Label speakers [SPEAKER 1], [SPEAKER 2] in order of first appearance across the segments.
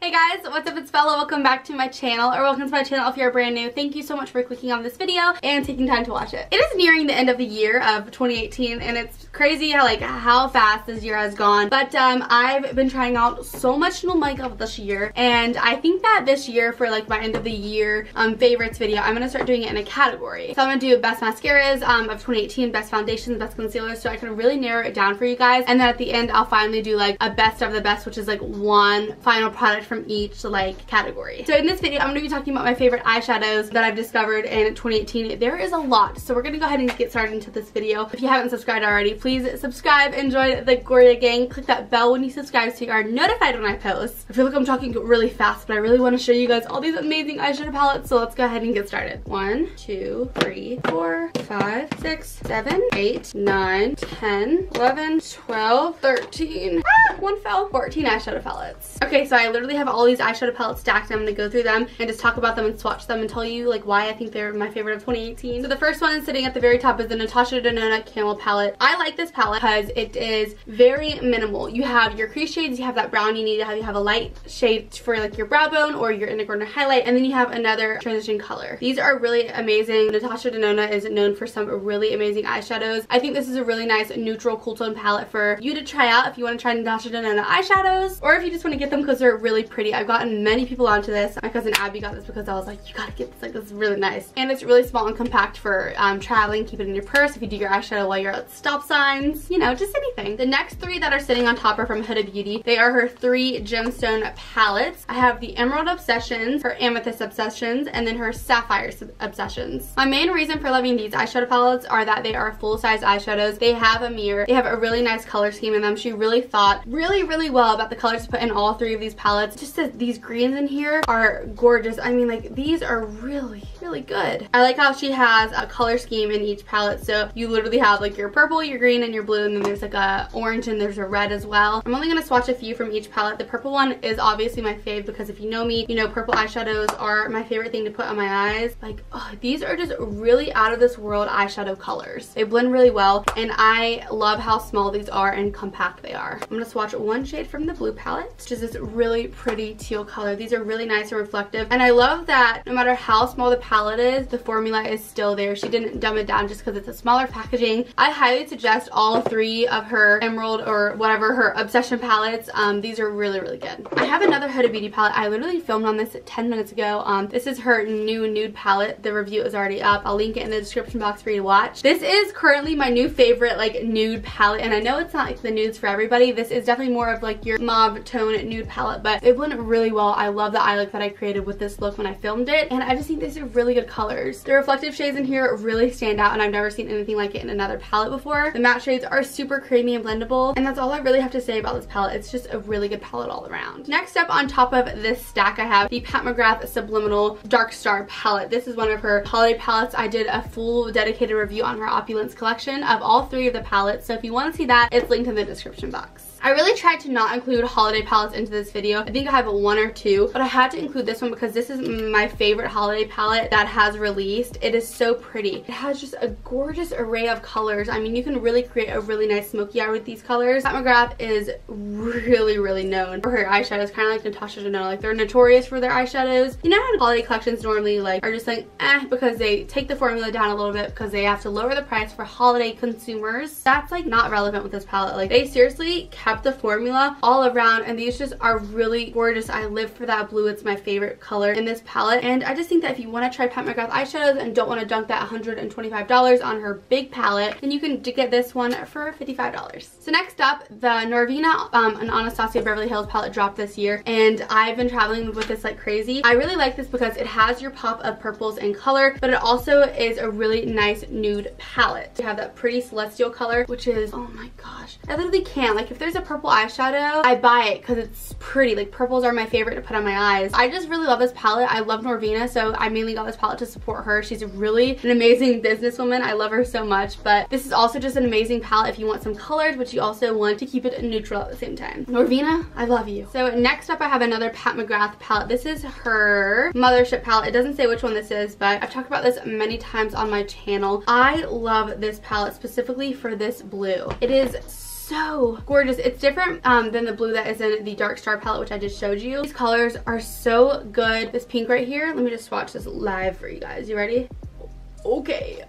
[SPEAKER 1] Hey guys, what's up? It's Bella. Welcome back to my channel, or welcome to my channel if you're brand new. Thank you so much for clicking on this video and taking time to watch it. It is nearing the end of the year of 2018, and it's crazy how fast this year has gone. But I've been trying out so much new makeup this year, and I think that this year for like my end of the year favorites video, I'm gonna start doing it in a category. So I'm gonna do best mascaras of 2018, best foundations, best concealers, so I can really narrow it down for you guys. And then at the end, I'll finally do like a best of the best, which is like one final product from each like category. So in this video, I'm going to be talking about my favorite eyeshadows that I've discovered in 2018. There is a lot, so we're going to go ahead and get started into this video. If you haven't subscribed already, please subscribe and join the GORIAGANG. Click that bell when you subscribe so you are notified when I post. I feel like I'm talking really fast, but I really want to show you guys all these amazing eyeshadow palettes, so let's go ahead and get started. 1, 2, 3, 4, 5, 6, 7, 8, 9, 10, 11, 12, 13, one fell, 14 eyeshadow palettes. Okay, so I literally have all these eyeshadow palettes stacked, and I'm gonna go through them and just talk about them and swatch them and tell you like why I think they're my favorite of 2018. So the first one sitting at the very top is the Natasha DENONA Camel palette. I like this palette because it is very minimal. You have your crease shades, you have that brown you need to have, you have a light shade for like your brow bone or your inner corner highlight, and then you have another transition color. These are really amazing. Natasha DENONA is known for some really amazing eyeshadows. I think this is a really nice neutral cool tone palette for you to try out if you want to try Natasha DENONA eyeshadows, or if you just want to get them because they're really pretty. I've gotten many people onto this. My cousin Abby got this because I was like, you gotta get this, like this is really nice. And it's really small and compact for traveling. Keep it in your purse if you do your eyeshadow while you're at stop signs, you know, just anything. The next three that are sitting on top are from Huda Beauty. They are her 3 gemstone palettes. I have the Emerald Obsessions, her Amethyst Obsessions, and then her Sapphire Obsessions. My main reason for loving these eyeshadow palettes are that they are full-size eyeshadows. They have a mirror. They have a really nice color scheme in them. She really thought really well about the colors to put in all 3 of these palettes. Just these greens in here are gorgeous. I mean, like, these are really good. I like how she has a color scheme in each palette, so you literally have like your purple, your green, and your blue, and then there's like a orange and there's a red as well. I'm only gonna swatch a few from each palette. The purple one is obviously my fave because if you know me, you know purple eyeshadows are my favorite thing to put on my eyes. Like, oh, these are just really out of this world eyeshadow colors. They blend really well, and I love how small these are and compact they are. I'm gonna swatch one shade from the blue palette, which is this really pretty teal color. These are really nice and reflective, and I love that no matter how small the palette is, the formula is still there. She didn't dumb it down just because it's a smaller packaging. I highly suggest all 3 of her Emerald or whatever her Obsession palettes. These are really good. I have another Huda Beauty palette. I literally filmed on this 10 minutes ago. This is her new nude palette. The review is already up. I'll link it in the description box for you to watch. This is currently my new favorite like nude palette, and I know it's not like the nudes for everybody. This is definitely more of like your mauve tone nude palette, but it blended really well. I love the eye look that I created with this look when I filmed it, and I just think these are really good colors. The reflective shades in here really stand out, and I've never seen anything like it in another palette before. The matte shades are super creamy and blendable, and that's all I really have to say about this palette. It's just a really good palette all around. Next up on top of this stack, I have the MCGRATH Subliminal DARKSTAR palette. This is one of her holiday palettes. I did a full dedicated review on her Opulence collection of all 3 of the palettes, so if you want to see that, it's linked in the description box. I really tried to not include holiday palettes into this video. I think I have 1 or 2, but I had to include this one because this is my favorite holiday palette that has released. It is so pretty. It has just a gorgeous array of colors. I mean, you can really create a really nice smoky eye with these colors. MCGRATH is really known for her eyeshadows, kind of like Natasha DENONA. Like, they're notorious for their eyeshadows. You know how holiday collections normally like are just like because they take the formula down a little bit because they have to lower the price for holiday consumers. That's like not relevant with this palette. Like, they seriously kept the formula all around, and these just are really gorgeous. I live for that blue. It's my favorite color in this palette, and I just think that if you want to try MCGRATH eyeshadows and don't want to dunk that $125 on her big palette, then you can get this one for $55. So next up, the Norvina and Anastasia Beverly Hills palette dropped this year, and I've been traveling with this like crazy. I really like this because it has your pop of purples and color, but it also is a really nice nude palette. You have that pretty celestial color, which is, oh my gosh, I literally can't. Like, if there's a purple eyeshadow, I buy it because it's pretty. Like, purples are my favorite to put on my eyes. I just really love this palette. I love Norvina, so I mainly got this palette to support her. She's really an amazing businesswoman. I love her so much, but this is also just an amazing palette if you want some colors, but you also want to keep it neutral at the same time. Norvina, I love you. So next up, I have another MCGRATH palette. This is her MTHRSHP palette. It doesn't say which one this is, but I've talked about this many times on my channel. I love this palette specifically for this blue. It is so gorgeous. It's different than the blue that is in the DARKSTAR palette, which I just showed you. These colors are so good. This pink right here, let me just swatch this live for you guys. You ready? Okay.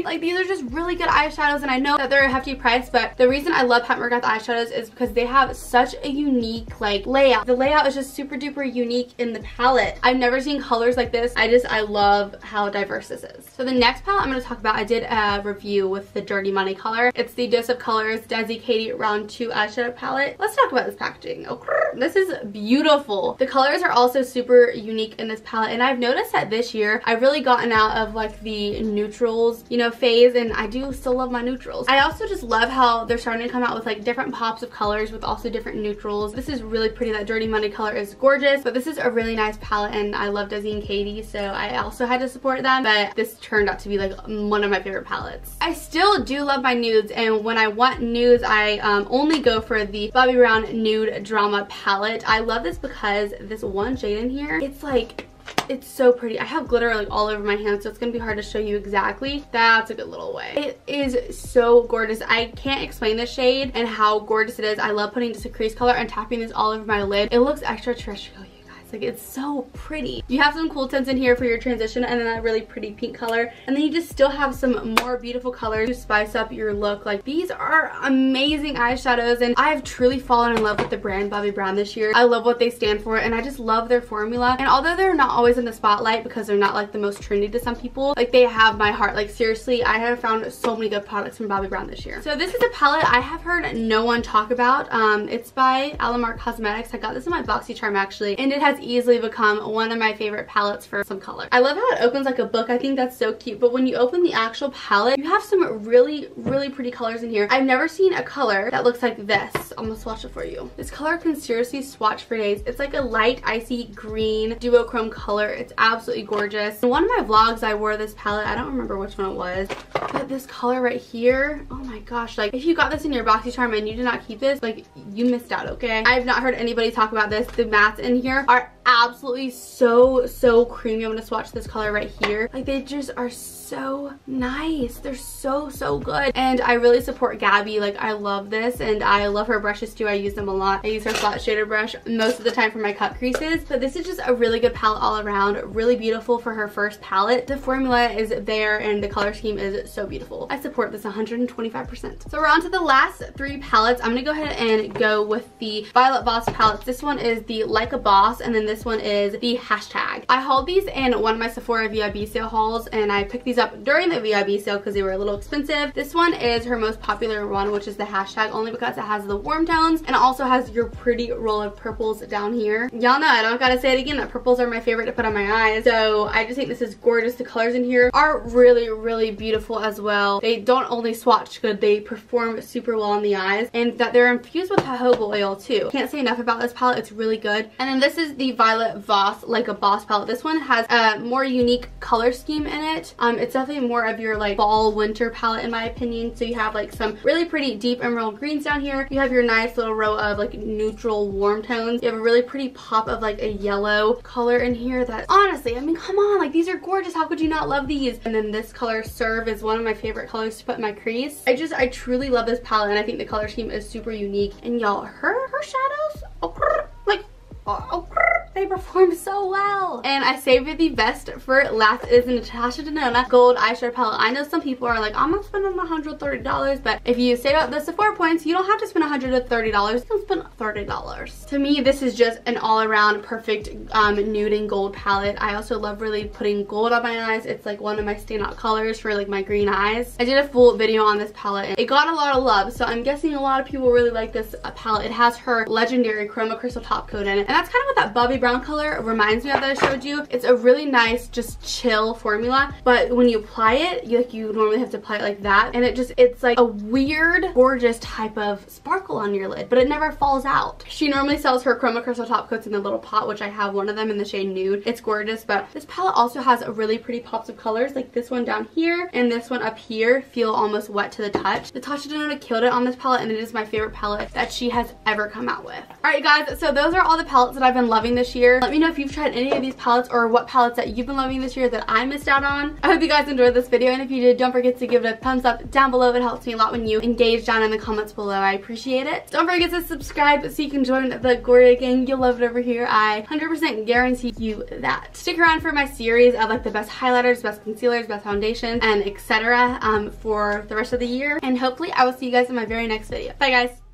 [SPEAKER 1] Like, these are just really good eyeshadows, and I know that they're a hefty price, but the reason I love CANT BELIEVE eyeshadows is because they have such a unique, like, layout. The layout is just super duper unique in the palette. I've never seen colors like this. I love how diverse this is. So the next palette I'm going to talk about, I did a review with the Dirty Money color. It's the Dose of Colors Desi Katie Round 2 eyeshadow palette. Let's talk about this packaging. Oh, this is beautiful. The colors are also super unique in this palette, and I've noticed that this year I've really gotten out of like the neutrals, you know, phase, and I do still love my neutrals. I also just love how they're starting to come out with like different pops of colors with also different neutrals. This is really pretty. That Dirty Money color is gorgeous, but this is a really nice palette, and I love Desi and Katie, so I also had to support them, but this turned out to be like one of my favorite palettes. I still do love my nudes, and when I want nudes, I only go for the Bobbi Brown Nude Drama palette. I love this because this one shade in here, it's like, it's so pretty. I have glitter like all over my hands, so it's gonna be hard to show you exactly. That's a good little way. It is so gorgeous. I can't explain this shade and how gorgeous it is. I love putting just a crease color and tapping this all over my lid. It looks extraterrestrial. Like, it's so pretty. You have some cool tints in here for your transition, and then that really pretty pink color, and then you just still have some more beautiful colors to spice up your look. Like, these are amazing eyeshadows, and I have truly fallen in love with the brand Bobbi Brown this year. I love what they stand for, and I just love their formula. And although they're not always in the spotlight because they're not like the most trendy to some people, like, they have my heart. Like, seriously, I have found so many good products from Bobbi Brown this year. So this is a palette I have heard no one talk about. It's by ALAMAR Cosmetics. I got this in my BoxyCharm actually, and it has easily become one of my favorite palettes for some color. I love how it opens like a book. I think that's so cute, but when you open the actual palette, you have some really pretty colors in here. I've never seen a color that looks like this. I'm gonna swatch it for you. This color can seriously swatch for days. It's like a light icy green duochrome color. It's absolutely gorgeous. In one of my vlogs I wore this palette. I don't remember which one it was, but this color right here, oh my gosh, like, if you got this in your BoxyCharm and you did not keep this, like, you missed out. Okay, I have not heard anybody talk about this. The mattes in here are absolutely so creamy. I'm gonna swatch this color right here. Like, they just are so nice. They're so good, and I really support Gabby. Like, I love this, and I love her brushes too. I use them a lot. I use her flat shader brush most of the time for my cut creases, but this is just a really good palette all around. Really beautiful for her first palette. The formula is there, and the color scheme is so beautiful. I support this 125%. So we're on to the last three palettes. I'm gonna go ahead and go with the Violet Voss palettes. This one is the Like a Boss, and then this one is the Hashtag. I hauled these in one of my Sephora VIB sale hauls, and I picked these up during the VIB sale because they were a little expensive. This one is her most popular one, which is the Hashtag, only because it has the warm tones and it also has your pretty roll of purples down here. Y'all know I don't gotta say it again that purples are my favorite to put on my eyes, so I just think this is gorgeous. The colors in here are really beautiful as well. They don't only swatch good, they perform super well on the eyes, and that they're infused with jojoba oil too. Can't say enough about this palette. It's really good. And then this is the Violet Voss Like a Boss palette. This one has a more unique color scheme in it. It's definitely more of your like fall winter palette in my opinion. So you have like some really pretty deep emerald greens down here. You have your nice little row of like neutral warm tones. You have a really pretty pop of like a yellow color in here that honestly, I mean, come on, like, these are gorgeous. How could you not love these? And then this color Serve is one of my favorite colors to put in my crease. I truly love this palette, and I think the color scheme is super unique. And y'all, her shadows, they perform so well. And I saved the best for last. Is the Natasha Denona gold eyeshadow palette. I know some people are like, I'm not spending $130, but if you save up the Sephora points, you don't have to spend $130. You can spend $30. To me, this is just an all-around perfect nude and gold palette. I also love really putting gold on my eyes. It's like one of my standout colors for like my green eyes. I did a full video on this palette, and it got a lot of love, so I'm guessing a lot of people really like this palette. It has her legendary Chroma Crystal top coat in it, and that's kind of what that Bobbi Brown color reminds me of that I showed you. It's a really nice, just chill formula, but when you apply it, you normally have to apply it like that, and it's like a weird, gorgeous type of sparkle on your lid, but it never falls out. She normally sells her Chroma Crystal top coats in the little pot, which I have one of them in the shade Nude. It's gorgeous, but this palette also has a really pretty pops of colors, like this one down here and this one up here feel almost wet to the touch. Natasha Denona killed it on this palette, and it is my favorite palette that she has ever come out with. Alright guys, so those are all the palettes that I've been loving this year. Let me know if you've tried any of these palettes or what palettes that you've been loving this year that I missed out on. I hope you guys enjoyed this video, and if you did, don't forget to give it a thumbs up down below. It helps me a lot when you engage down in the comments below. I appreciate it. Don't forget to subscribe so you can join the Goria gang. You'll love it over here. I 100% guarantee you that. Stick around for my series of like the best highlighters, best concealers, best foundations, and etc. For the rest of the year, and hopefully I will see you guys in my very next video. Bye guys.